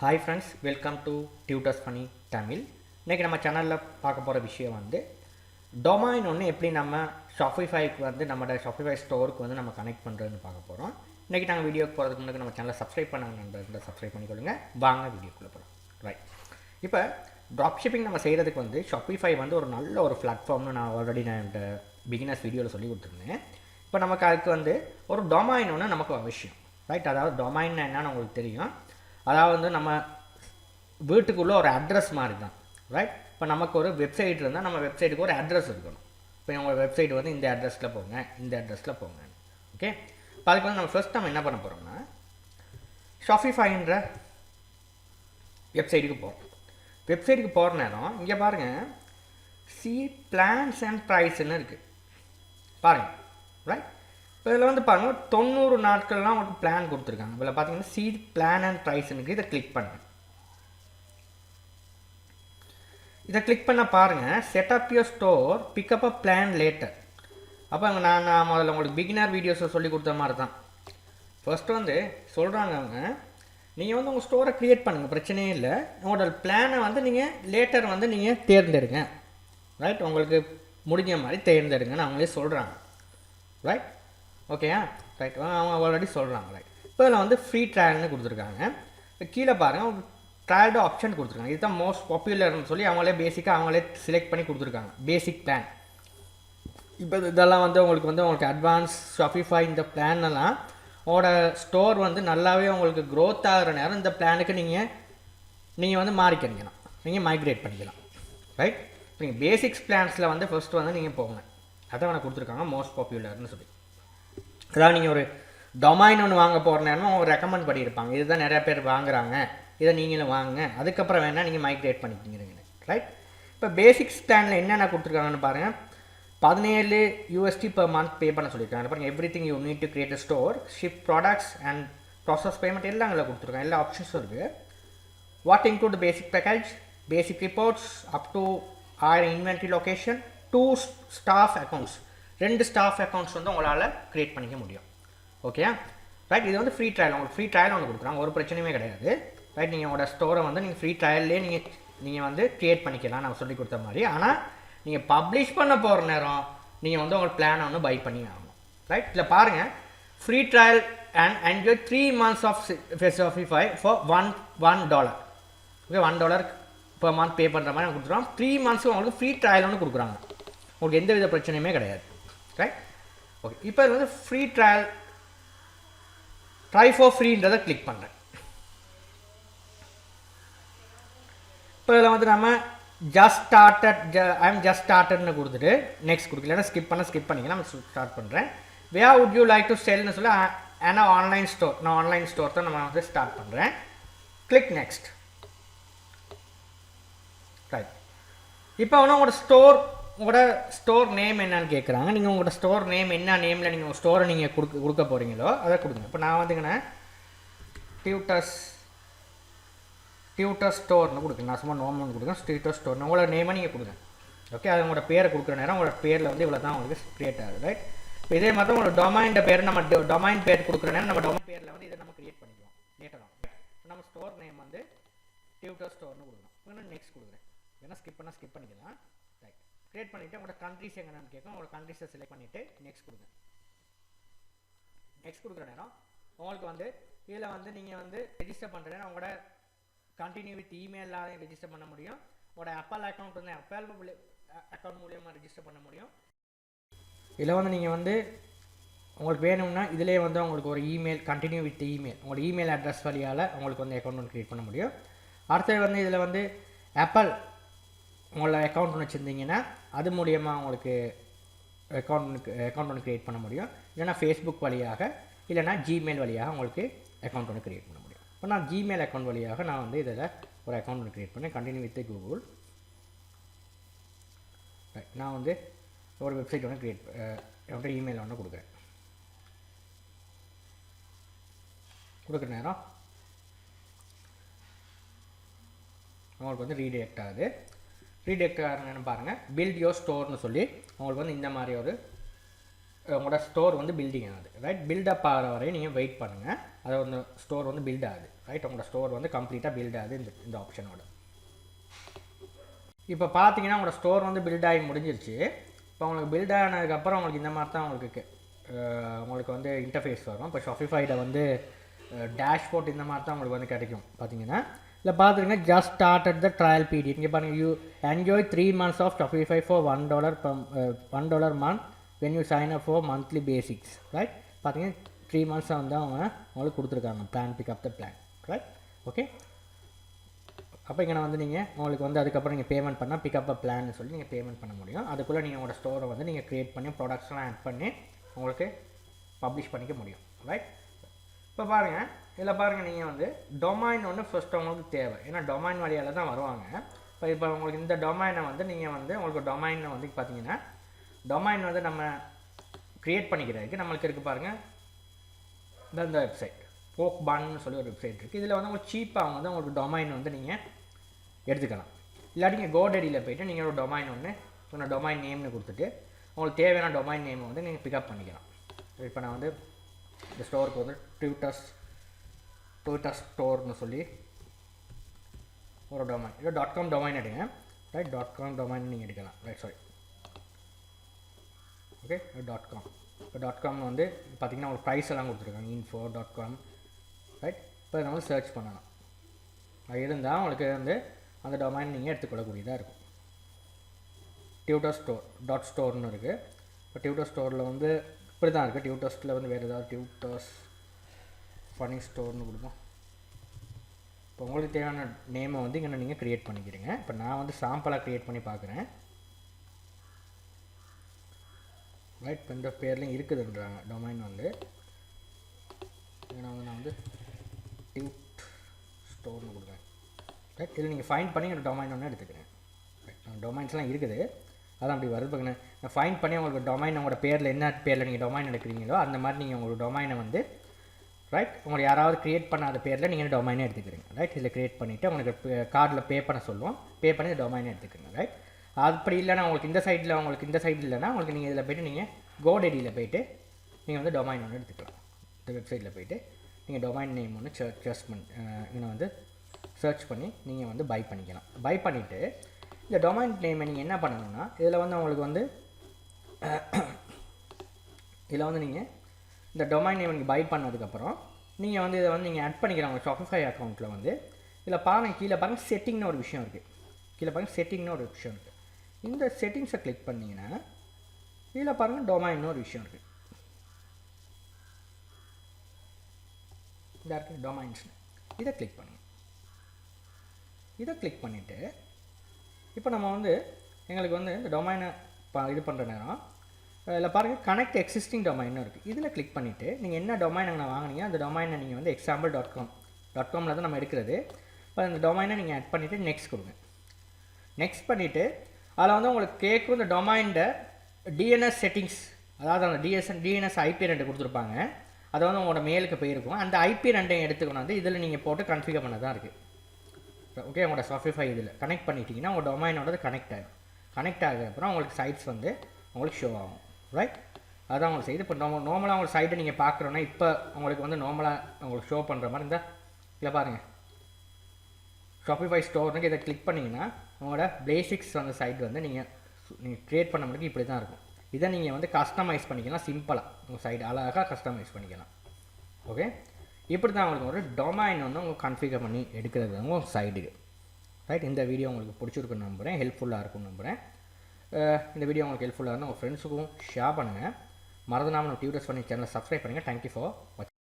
Hi friends, welcome to Tutors Funny Tamil. இன்னைக்கு நம்ம சேனல்ல பார்க்க போற விஷயம் வந்து டொமைன் ஒன்னு எப்படி நம்ம Shopifyக்கு வந்து நம்ம Shopify ஸ்டோருக்கு வந்து நம்ம கனெக்ட் பண்றதுன்னு பார்க்க போறோம். இன்னைக்கு நாங்க வீடியோக்கு போறதுக்கு முன்னாடி நம்ம சேனலை சப்ஸ்கிரைப் பண்ணாங்க நண்பர்களே சப்ஸ்கிரைப் பண்ணிக்கொள்ளுங்க. வாங்க வீடியோக்குள்ள போலாம். ரைட். இப்போ drop shipping நம்ம செய்யறதுக்கு வந்து Shopify வந்து ஒரு நல்ல ஒரு பிளாட்ஃபார்ம்னு நான் ஆல்ரெடி இந்த பிகினர்ஸ் வீடியோல சொல்லி கொடுத்திருந்தேன். இப்போ நமக்கு அதுக்கு வந்து ஒரு டொமைன் ஒன்னு நமக்கு அவசியம். ரைட். அதாவது டொமைன் என்னன்னு உங்களுக்கு தெரியும். அதாவது நம்ம வீட்டுக்குள்ள ஒரு அட்ரஸ் மாதிரி தான். ரைட். இப்போ நமக்கு ஒரு வெப்சைட் இருந்தால் நம்ம வெப்சைட்டுக்கு ஒரு அட்ரஸ் இருக்கணும். இப்போ உங்கள் வெப்சைட் வந்து இந்த அட்ரஸில் போங்க, இந்த அட்ரஸில் போங்க. ஓகே. இப்போ அதுக்கு வந்து நம்ம ஃபர்ஸ்ட் நம்ம என்ன பண்ண போகிறோம்னா ஷாப்பிஃபைன்ற வெப்சைட்டுக்கு போகிறோம். வெப்சைட்டுக்கு போகிற நேரம் இங்கே பாருங்கள், சி பிளான்ஸ் அண்ட் ப்ரைஸ்ன்னு இருக்குது பாருங்கள். ரைட். இப்போ இதில் வந்து பாருங்கள் 90 நாட்கள்லாம் உங்களுக்கு பிளான் கொடுத்துருக்காங்க. இதில் பார்த்தீங்கன்னா சி பிளான் அண்ட் ப்ரைஸ்னுக்கு இதை கிளிக் பண்ணுங்க. இதை கிளிக் பண்ண பாருங்கள், setup your store pickup a plan later. அப்போ நான் முதல்ல உங்களுக்கு பிகினர் வீடியோஸை சொல்லி கொடுத்த மாதிரி தான். ஃபர்ஸ்ட்டு வந்து சொல்கிறாங்க அவங்க, நீங்கள் வந்து உங்கள் ஸ்டோரை க்ரியேட் பண்ணுங்கள், பிரச்சனையே இல்லை. உங்களோட பிளானை வந்து நீங்கள் லேட்டர் வந்து நீங்கள் தேர்ந்தெடுங்க. ரைட். உங்களுக்கு முடிஞ்ச மாதிரி தேர்ந்தெடுங்கன்னு அவங்களே சொல்கிறாங்க. ரைட். ஓகேயா? ரைட். அவங்க ஆல்ரெடி சொல்கிறாங்க. ரைட். இப்போ இதில் வந்து ஃப்ரீ ட்ரையல்னு கொடுத்துருக்காங்க. இப்போ கீழே பாருங்கள், அவங்க ட்ரையல்டு ஆப்ஷன் கொடுத்துருக்காங்க. இதுதான் மோஸ்ட் பாப்புலர்னு சொல்லி அவங்களே பேசிக்காக அவங்களே செலக்ட் பண்ணி கொடுத்துருக்காங்க. பேசிக் பிளான். இப்போ இதெல்லாம் வந்து உங்களுக்கு அட்வான்ஸ் ஷாப்பிஃபை இந்த பிளான்லாம் உங்களோட ஸ்டோர் வந்து நல்லாவே உங்களுக்கு க்ரோத் ஆகிற நேரம் இந்த பிளானுக்கு நீங்கள் வந்து மாறிக்கிறீங்கன்னா நீங்கள் மைக்ரேட் பண்ணிக்கலாம். ரைட். நீங்கள் பேசிக்ஸ் பிளான்ஸில் வந்து ஃபர்ஸ்ட் வந்து நீங்கள் போங்க. அதான் எனக்கு கொடுத்துருக்காங்க மோஸ்ட் பாப்புலர்னு சொல்லி. அதாவது நீங்கள் ஒரு டொமைன் ஒன்று வாங்க போகிற நேரம் அவங்க ரெக்கமெண்ட் பண்ணியிருப்பாங்க, இதுதான் நிறையா பேர் வாங்குறாங்க, இதை நீங்களும் வாங்க, அதுக்கப்புறம் வேணால் நீங்கள் மைக்ரேட் பண்ணிக்கிங்க. ரைட். இப்போ பேசிக்ஸ் பிளானில் என்னென்ன கொடுத்துருக்காங்கன்னு பாருங்கள். 17 USD per month பே பண்ண சொல்லியிருக்காங்க. பாருங்கள், everything you need to create a store, ship products and process payment எல்லாம் அங்கே கொடுத்துருக்காங்க. எல்லா ஆப்ஷன்ஸும் இருக்குது. What include basic package, basic reports, up to 1000 inventory location, 2 staff accounts, 2 staff accounts வந்து உங்களால் க்ரியேட் பண்ணிக்க முடியும். ஓகே. ரைட். இது வந்து ஃப்ரீ ட்ரையல், உங்களுக்கு ஃப்ரீ ட்ரையல் ஒன்று கொடுக்குறாங்க, ஒரு பிரச்சனையுமே கிடையாது. ரைட். நீங்கள் உங்களோட ஸ்டோரை வந்து நீங்கள் ஃப்ரீ ட்ரையல்லே நீங்கள் வந்து க்ரியேட் பண்ணிக்கலாம் நான் சொல்லி கொடுத்த மாதிரி. ஆனால் நீங்கள் பப்ளிஷ் பண்ண போகிற நேரம் நீங்கள் வந்து உங்கள் பிளானை வந்து பை பண்ணி ஆகணும். ரைட். இதில் பாருங்கள், free trial and enjoy 3 months of Shopify for $1. Okay, $1 per month pay பண்ணுற மாதிரி கொடுத்துருவோம். 3 months உங்களுக்கு ஃப்ரீ ட்ரையல் ஒன்று கொடுக்குறாங்க. உங்களுக்கு எந்த வித பிரச்சனையுமே கிடையாது. ரைட். ஓகே. இப்போ இது வந்து ஃப்ரீ ட்ரையல் ட்ரை ஃபார் ஃப்ரீன்றதை கிளிக் பண்ணுறேன். இப்போ இதில் வந்து நம்ம ஐம் ஜஸ்ட் ஸ்டார்டட்னு கொடுத்துட்டு நெக்ஸ்ட் கொடுக்கல, ஸ்கிப் பண்ணிக்கலாம். நம்ம ஸ்டார்ட் பண்ணுறேன். Where would you like to செல்னு சொல்லி ஆனால் ஆன்லைன் ஸ்டோர், நான் ஆன்லைன் ஸ்டோர் தான் நம்ம வந்து ஸ்டார்ட் பண்ணுறேன். Click next. ரைட். இப்போ வந்து உங்களோட ஸ்டோர் நேம் என்னன்னு கேட்குறாங்க. நீங்கள் உங்களோட ஸ்டோர் நேம் என்ன நேமில் நீங்கள் உங்கள் ஸ்டோரை நீங்கள் கொடுக்க போகிறீங்களோ அதை கொடுங்க. இப்போ நான் வந்துங்கண்ணா டியூட்டர் ஸ்டோர்னு கொடுக்குறேன். நான் சும்மா நோம்னு கொடுக்குறேன். டியூட்டர் ஸ்டோர்னு உங்களோட நேமை நீங்கள் கொடுங்க. ஓகே. அது உங்களோட பேரை கொடுக்குற நேரம் உங்களோட பேரில் வந்து இவ்வளோ தான் உங்களுக்கு க்ரியேட் ஆகுது. ரைட். இப்போ இதே மாதிரி உங்களோட டொமைன் பேர், நம்ம டொமைன் பேர் கொடுக்குற நேரம் நம்ம டொமைன் பேரில் வந்து இதை நம்ம க்ரியேட் பண்ணிக்குவோம் லேட்டர் ஆகும். நம்ம ஸ்டோர் நேம் வந்து டியூட்டர் ஸ்டோர்னு கொடுக்கணும். இப்போ நெக்ஸ்ட் கொடுக்குறேன். ஏன்னா ஸ்கிப் பண்ணிக்கலாம். ரைட். க்ரியேட் பண்ணிவிட்டு உங்களோட கண்ட்ரிஸ் எங்கன்னு கேட்கும். உங்களோட கண்ட்ரிஸை செலக்ட் பண்ணிவிட்டு நெக்ஸ்ட் கொடுங்க. நெக்ஸ்ட் கொடுக்குற நேரம் உங்களுக்கு வந்து இதில் வந்து நீங்கள் வந்து ரெஜிஸ்டர் பண்ணுறேன்னா உங்களோட கண்டினியூ வித் இமெயிலாக ரெஜிஸ்டர் பண்ண முடியும். உங்களோட அப்பல் அக்கௌண்ட் வந்து அப்பல் அக்கௌண்ட் மூலியமாக ரெஜிஸ்டர் பண்ண முடியும். இதில் வந்து நீங்கள் வந்து உங்களுக்கு வேணும்னா இதிலே வந்து உங்களுக்கு ஒரு இமெயில் கண்டினியூ வித் இமெயில், உங்களோட இமெயில் அட்ரஸ் வழியால் உங்களுக்கு வந்து அக்கௌண்ட் ஒன்று க்ரியேட் பண்ண முடியும். அடுத்தது வந்து இதில் வந்து அப்பல் உங்களோட அக்கௌண்ட் ஒன்று வச்சுருந்தீங்கன்னா அது மூலியமாக உங்களுக்கு அக்கௌண்ட் ஒன்று க்ரியேட் பண்ண முடியும். இல்லைனா ஃபேஸ்புக் வழியாக, இல்லைனா ஜிமெயில் வழியாக உங்களுக்கு அக்கௌண்ட் ஒன்று க்ரியேட் பண்ண முடியும். இப்போ நான் ஜிமெயில் அக்கௌண்ட் வழியாக நான் வந்து இதில் ஒரு அக்கௌண்ட் ஒன்று க்ரியேட் பண்ணேன். Continue with Google. ரைட். நான் வந்து ஒரு வெப்சைட் ஒன்று என்னோட இமெயில் ஒன்று கொடுக்குற நேரம் உங்களுக்கு வந்து ரீடைரக்ட் ஆகுது. ரீடைரக்ட் ஆகுதுன்னு பாருங்கள், பில்ட் யோர் ஸ்டோர்னு சொல்லி உங்களுக்கு வந்து இந்த மாதிரி ஒரு உங்களோட ஸ்டோர் வந்து பில்டிங் ஆகுது. ரைட். பில்டப் ஆகிற வரையும் நீங்கள் வெயிட் பண்ணுங்கள். அதை வந்து ஸ்டோர் வந்து பில்ட் ஆகுது. ரைட். உங்களோட ஸ்டோர் வந்து கம்ப்ளீட்டாக பில்ட் ஆகுது இந்த ஆப்ஷனோட. இப்போ பார்த்தீங்கன்னா உங்களோட ஸ்டோர் வந்து பில்ட் ஆகி முடிஞ்சிருச்சு. இப்போ உங்களுக்கு பில்ட் ஆனதுக்கப்புறம் உங்களுக்கு இந்த மாதிரி தான் உங்களுக்கு வந்து இன்டர்ஃபேஸ் வரும். இப்போ ஷாப்பிஃபைட வந்து டேஷ்போர்ட் இந்த மாதிரி தான் உங்களுக்கு வந்து கிடைக்கும். பார்த்தீங்கன்னா இல்லை பார்த்துருங்க, just started the trial period. இங்கே பாருங்கள், you enjoy 3 months of Shopify for $1 month when you sign up for monthly basics, right. பார்த்தீங்கன்னா 3 months வந்து அவங்க உங்களுக்கு கொடுத்துருக்காங்க plan, pickup the plan, right. Okay. அப்போ இங்கே வந்து நீங்கள் உங்களுக்கு வந்து அதுக்கப்புறம் நீங்கள் பேமெண்ட் பண்ணால் பிக்கப் அ பிளான்னு சொல்லி நீங்கள் பேமெண்ட் பண்ண முடியும். அதுக்குள்ளே நீங்கள் உங்களோட ஸ்டோரை வந்து நீங்கள் க்ரியேட் பண்ணி ப்ராடக்ட்ஸ்லாம் ஆட் பண்ணி உங்களுக்கு பப்ளிஷ் பண்ணிக்க முடியும், ரைட். இப்போ பாருங்கள், இதில் பாருங்கள், நீங்கள் வந்து டொமைன் ஒன்று ஃபஸ்ட்டு உங்களுக்கு தேவை. ஏன்னா டொமைன் வழியால் தான் வருவாங்க. இப்போ உங்களுக்கு இந்த டொமைனை வந்து நீங்கள் வந்து உங்களுக்கு டொமைனை வந்து பார்த்தீங்கன்னா டொமைன் வந்து நம்ம க்ரியேட் பண்ணிக்கிறதுக்கு நம்மளுக்கு இருக்குது பாருங்கள், இந்த வெப்சைட் போக் பான்னு சொல்லி ஒரு வெப்சைட் இருக்குது. இதில் வந்து உங்களுக்கு சீப்பாக வந்து உங்களுக்கு டொமைன் வந்து நீங்கள் எடுத்துக்கலாம். இல்லாட்டி நீங்கள் கோடடியில் போய்ட்டு நீங்கள் ஒரு டொமைன் ஒன்று டொமைன் நேம்னு கொடுத்துட்டு உங்களுக்கு தேவையான டொமைன் நேமை வந்து நீங்கள் பிக்கப் பண்ணிக்கலாம். இப்போ நான் வந்து இந்த ஸ்டோருக்கு வந்து ட்விட்டர் ஸ்டோர்னு சொல்லி ஒரு டொமைன், இல்லை .com டொமைன் எடுங்க, ரைட். .com டொமைன் நீங்கள் எடுக்கலாம், ரைட். Sorry, okay. .com இப்போ .com வந்து பார்த்திங்கன்னா உங்களுக்கு ப்ரைஸ் எல்லாம் கொடுத்துருக்காங்க, info.com, ரைட். இப்போ நம்ம சர்ச் பண்ணலாம். அது இருந்தால் உங்களுக்கு வந்து அந்த டொமைன் நீங்கள் எடுத்துக்கொள்ளக்கூடியதாக இருக்கும். ட்விட்டர் ஸ்டோர்னு இருக்குது. இப்போ ட்விட்டர் ஸ்டோரில் வந்து இப்படி தான் இருக்குது. ட்விட்டர்ஸில் வந்து வேறு ஏதாவது ட்விட்டர்ஸ் ஃபனி ஸ்டோர்னு கொடுப்போம். இப்போ உங்களுக்கு தேவையான நேமை வந்து இங்கே நீங்கள் க்ரியேட் பண்ணிக்கிறீங்க. இப்போ நான் வந்து சாம்பிளாக க்ரியேட் பண்ணி பார்க்குறேன், ரைட். இப்போ இந்த பேர்லையும் இருக்குதுன்றாங்க டொமைன் வந்து. நான் வந்து ட்விட் ஸ்டோர்னு கொடுக்குறேன், ரைட். இதில் நீங்கள் ஃபைண்ட் பண்ணி ஒரு டொமைன் ஒன்று எடுத்துக்கிறேன், ரைட். டொமைன்ஸ்லாம் இருக்குது, அதான் அப்படி வருது. பார்க்கணும், நான் ஃபைண்ட் பண்ணி உங்களுக்கு டொமைன் உங்களோட பேரில் என்ன பேரில் நீங்கள் டொமைன் எடுக்கிறீங்களோ அந்த மாதிரி நீங்கள் உங்களோட டொமைனை வந்து, ரைட், உங்களுக்கு யாராவது க்ரியேட் பண்ணாத பேரில் நீங்கள் டொமைனே எடுத்துக்கிறீங்க, ரைட். இதில் க்ரியேட் பண்ணிவிட்டு உங்களுக்கு கார்டில் பே பண்ண சொல்லுவோம், பே பண்ணி இந்த டொமைனே எடுத்துக்கிறீங்க, ரைட். அப்படி இல்லைனா உங்களுக்கு இந்த சைடு இல்லைனா உங்களுக்கு நீங்கள் இதில் போய்ட்டு நீங்கள் கோடடியில் போய்ட்டு நீங்கள் வந்து டொமைன் ஒன்று எடுத்துக்கலாம். இந்த வெப்சைட்டில் போய்ட்டு நீங்கள் டொமைன் நேம் ஒன்று இங்கே வந்து சர்ச் பண்ணி நீங்கள் வந்து பை பண்ணிக்கலாம். பை பண்ணிவிட்டு இந்த டொமைன் நேமை நீங்கள் என்ன பண்ணணும்னா, இதில் வந்து உங்களுக்கு வந்து இதில் வந்து நீங்கள் இந்த டொமைன் நேம் நீங்கள் பை பண்ணதுக்கப்புறம் நீங்கள் வந்து இதை வந்து நீங்கள் ஆட் பண்ணிக்கலாம் உங்கள் ஷாப்பிஃபை அக்கௌண்ட்டில் வந்து. இதில் பாருங்கள், கீழே பாருங்கள் செட்டிங்னு ஒரு விஷயம் இருக்குது. கீழே பாருங்கள் செட்டிங்னு ஒரு விஷயம் இருக்குது. இந்த செட்டிங்ஸை கிளிக் பண்ணிங்கன்னா இதில் பாருங்கள் டொமைன்னு ஒரு விஷயம் இருக்குது. இதாக இருக்குது டொமைன்ஸ்னு. இதை கிளிக் பண்ணுங்கள். இதை கிளிக் பண்ணிவிட்டு இப்போ நம்ம வந்து எங்களுக்கு வந்து இந்த டொமைனை இது பண்ணுற நேரம் இதில் பாருங்கள் கனெக்ட் எக்ஸிஸ்டிங் டொமைன்னு இருக்குது. இதில் கிளிக் பண்ணிவிட்டு நீங்கள் என்ன டொமைன் அங்கே வாங்கினீங்க அந்த டொமைனை நீங்கள் வந்து example.com தான் நம்ம எடுக்கிறது. இப்போ அந்த டொமைனை நீங்கள் ஆட் பண்ணிவிட்டு நெக்ஸ்ட் கொடுங்க. நெக்ஸ்ட் பண்ணிவிட்டு அதில் வந்து உங்களுக்கு கேட்கும் இந்த டொமைன்ட டிஎன்எஸ் செட்டிங்ஸ், அதாவது அந்த டிஎன்எஸ் ஐபி 2 கொடுத்துருப்பாங்க. அதை வந்து உங்களோட மெயிலுக்கு போயிருக்கும். அந்த ஐபி 2 எடுத்துக்கணும் வந்து இதில் நீங்கள் போட்டு கன்ஃபிகர் பண்ண தான் இருக்குது. ஓகே, உங்களோட ஷாப்பிஃபை இதில் கனெக்ட் பண்ணிட்டீங்கன்னா உங்கள் டொமைனோட கனெக்ட் ஆகிடும். கனெக்ட் ஆகிறதுக்கப்புறம் உங்களுக்கு சைட்ஸ் வந்து உங்களுக்கு ஷோ ஆகும், ரைட். அதான் உங்களுக்கு செய்து. இப்போ நார்மலாக உங்களுக்கு சைட்டை நீங்கள் பார்க்குறோன்னா இப்போ உங்களுக்கு வந்து நார்மலாக உங்களுக்கு ஷோ பண்ணுற மாதிரி இருந்தால் இதில் பாருங்கள் ஷாப்பிஃபை ஸ்டோர்னுக்கு இதை கிளிக் பண்ணிங்கன்னா உங்களோட பேசிக்ஸ் வந்து சைட் வந்து நீங்கள் க்ரியேட் பண்ண முடியும். இப்படி தான் இருக்கும். இதை நீங்கள் வந்து கஸ்டமைஸ் பண்ணிக்கலாம். சிம்பிளாக உங்கள் சைட் அழகாக கஸ்டமைஸ் பண்ணிக்கலாம். ஓகே, இப்படி தான் உங்களுக்கு ஒரு டொமைன் வந்து உங்களுக்கு கன்ஃபிகர் பண்ணி எடுக்கிறது உங்கள் சைடுக்கு, ரைட். இந்த வீடியோ உங்களுக்கு பிடிச்சிருக்குன்னு நம்புகிறேன், ஹெல்ப்ஃபுல்லாக இருக்கும்னு நம்புகிறேன். இந்த வீடியோ உங்களுக்கு ஹெல்ப்ஃபுல்லாக இருந்தால் உங்கள் ஃப்ரெண்ட்ஸுக்கும் ஷேர் பண்ணுங்கள். மறந்துடாமல் நம்ம டியூட்டர்ஸ் பண்ணி சேனலை சப்ஸ்கிரைப் பண்ணுங்கள். தேங்க்யூ ஃபார் வாட்சிங்.